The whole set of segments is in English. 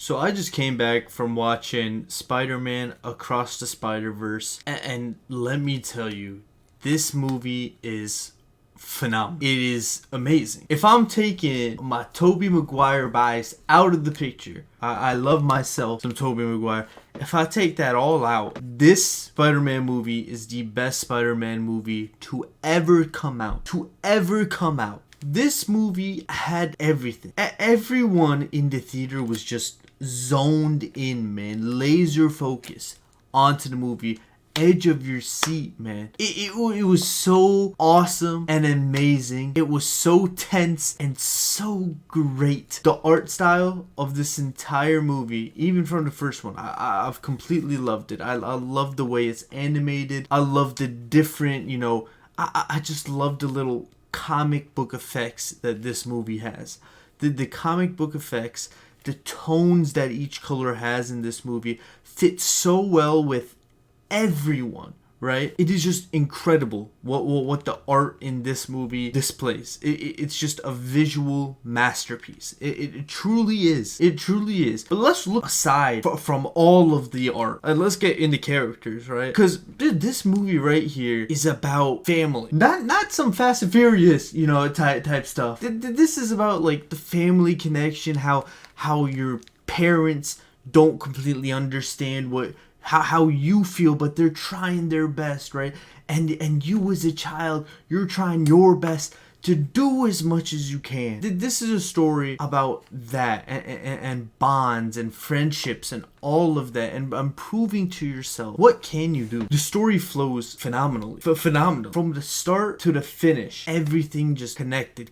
So I just came back from watching Spider-Man Across the Spider-Verse, and let me tell you, this movie is phenomenal. It is amazing. If I'm taking my Tobey Maguire bias out of the picture, I love myself some Tobey Maguire. If I take that all out, this Spider-Man movie is the best Spider-Man movie to ever come out. To ever come out. This movie had everything. Everyone in the theater was just zoned in, man. Laser focus onto the movie. Edge of your seat, man. It was so awesome and amazing. It was so tense and so great. The art style of this entire movie, even from the first one, I've completely loved it. I love the way it's animated. I love the different, I just love the little comic book effects that this movie has. The comic book effects, the tones that each color has in this movie fit so well with everyone, right? It is just incredible what the art in this movie displays. It's just a visual masterpiece. It truly is. It truly is. But let's look aside from all of the art and let's get into characters, right? Because this movie right here is about family, not some Fast and Furious, type stuff. This is about like the family connection, how your parents don't completely understand how you feel, but they're trying their best, right? And you as a child, you're trying your best to do as much as you can. This is a story about that and bonds and friendships and all of that, and proving to yourself what can you do. The story flows phenomenally, phenomenal from the start to the finish. Everything just connected.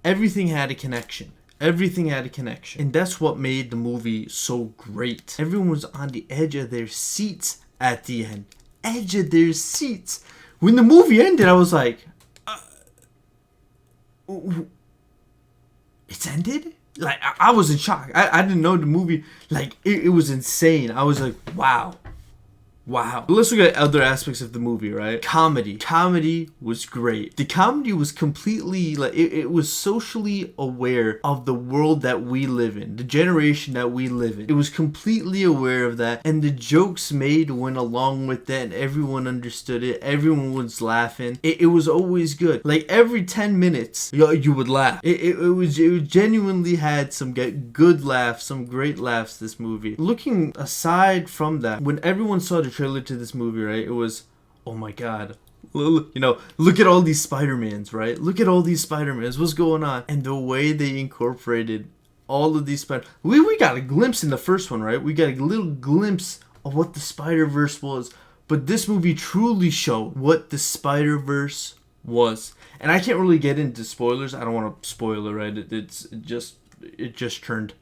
Everything had a connection. Everything had a connection. And that's what made the movie so great. Everyone was on the edge of their seats at the end. Edge of their seats. When the movie ended, I was like, it's ended? Like, I was in shock. I didn't know the movie. Like, it was insane. I was like, wow. But let's look at other aspects of the movie, right? Comedy was great. The comedy was completely, like, it was socially aware of the world that we live in, the generation that we live in. It was completely aware of that, and the jokes made went along with that, and everyone understood it. Everyone was laughing. It was always good. Like, every 10 minutes, you would laugh. It genuinely had some good laughs, some great laughs, this movie. Looking aside from that, when everyone saw the trailer to this movie, right, it was, oh my god, look at all these Spider-Mans, right? Look at all these Spider-Mans, what's going on? And the way they incorporated all of these we got a glimpse in the first one, right? We got a little glimpse of what the Spider-Verse was, but this movie truly showed what the Spider-Verse was. And I can't really get into spoilers. I don't want to spoil it, right? It just turned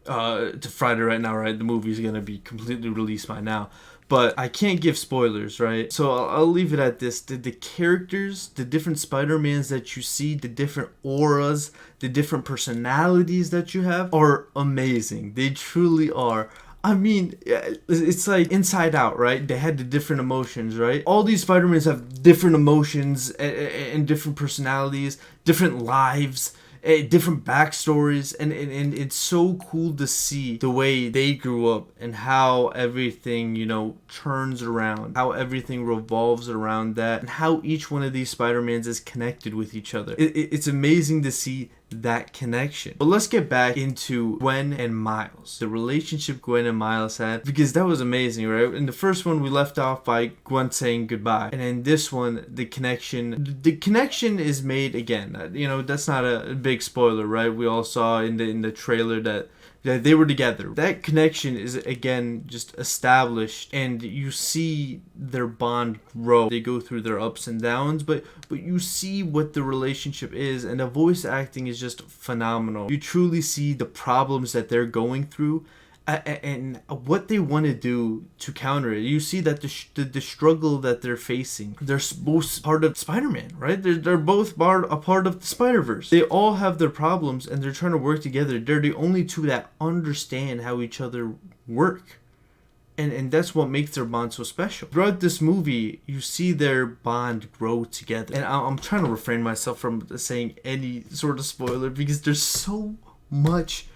to Friday right now, right? The movie's gonna be completely released by now, but I can't give spoilers, right? So I'll leave it at this. The characters, the different Spider-Mans that you see, the different auras, the different personalities that you have are amazing. They truly are. I mean, it's like Inside Out, right? They had the different emotions, right? All these Spider-Mans have different emotions and different personalities, different lives, different backstories, and it's so cool to see the way they grew up and how everything, turns around, how everything revolves around that, and how each one of these Spider-Mans is connected with each other. It's amazing to see that connection. But let's get back into Gwen and Miles, the relationship Gwen and Miles had, because that was amazing, right? In the first one, we left off by Gwen saying goodbye, and in this one, the connection is made again. That's not a big spoiler, right? We all saw in the trailer that they were together. That connection is again just established, and you see their bond grow. They go through their ups and downs, but you see what the relationship is, and the voice acting is just phenomenal. You truly see the problems that they're going through and what they want to do to counter it. You see that the struggle that they're facing. They're both part of Spider-Man, right? They're both a part of the Spider-Verse. They all have their problems, and they're trying to work together. They're the only two that understand how each other work. And that's what makes their bond so special. Throughout this movie, you see their bond grow together. And I'm trying to refrain myself from saying any sort of spoiler, because there's so much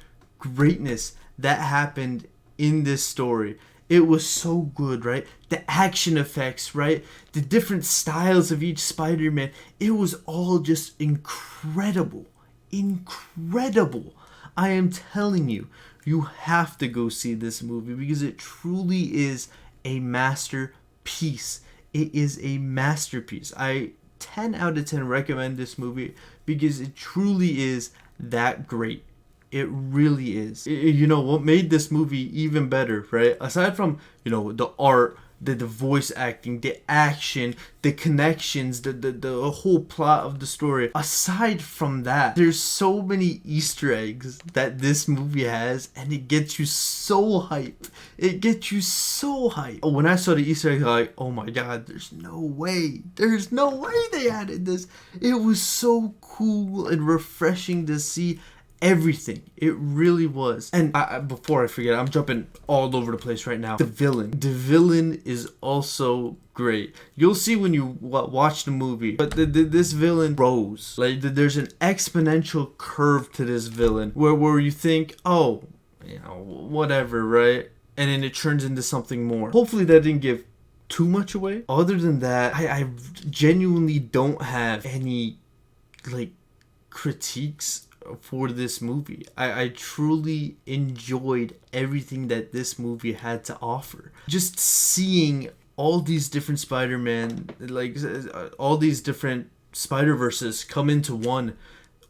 greatness that happened in this story. It was so good, right? The action effects, right? The different styles of each Spider-Man. It was all just incredible. Incredible. I am telling you, you have to go see this movie because it truly is a masterpiece. It is a masterpiece. I 10 out of 10 recommend this movie because it truly is that great. It really is. You know what made this movie even better, right? Aside from, you know, the art, the voice acting, the action, the connections, the whole plot of the story. Aside from that, there's so many Easter eggs that this movie has, and it gets you so hyped. It gets you so hyped. When I saw the Easter eggs, I was like, oh my god, there's no way. There's no way they added this. It was so cool and refreshing to see everything. It really was. And before I forget, I'm jumping all over the place right now. The villain is also great. You'll see when you watch the movie, but this villain rose. Like there's an exponential curve to this villain where you think, oh, you know, whatever, right? And then it turns into something more. Hopefully that didn't give too much away. Other than that, I genuinely don't have any like critiques for this movie. I truly enjoyed everything that this movie had to offer. Just seeing all these different Spider-Man, like all these different Spider-Verses come into one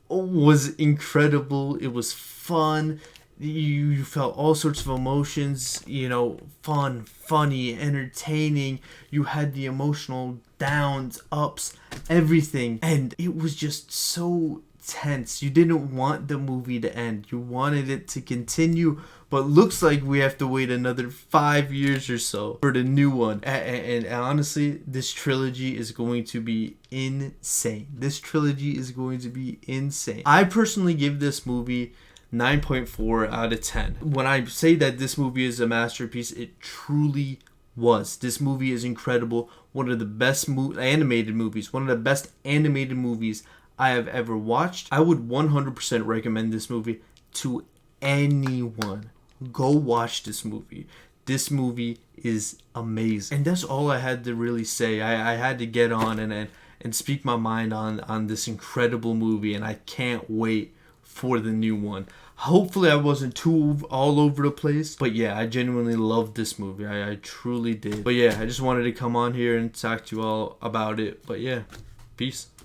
was incredible. It was fun. You felt all sorts of emotions, you know, fun, funny, entertaining. You had the emotional downs, ups, everything. And it was just so tense. You didn't want the movie to end. You wanted it to continue, but looks like we have to wait another 5 years or so for the new one. And honestly, this trilogy is going to be insane. This trilogy is going to be insane. I personally give this movie 9.4 out of 10. When I say that this movie is a masterpiece, it truly was. This movie is incredible. One of the best animated movies. One of the best animated movies I have ever watched. I would 100% recommend this movie to anyone. Go watch this movie. This movie is amazing. And that's all I had to really say. I had to get on and speak my mind on this incredible movie, and I can't wait for the new one. Hopefully I wasn't too all over the place, but yeah, I genuinely loved this movie. I truly did. But yeah, I just wanted to come on here and talk to you all about it. But yeah, peace.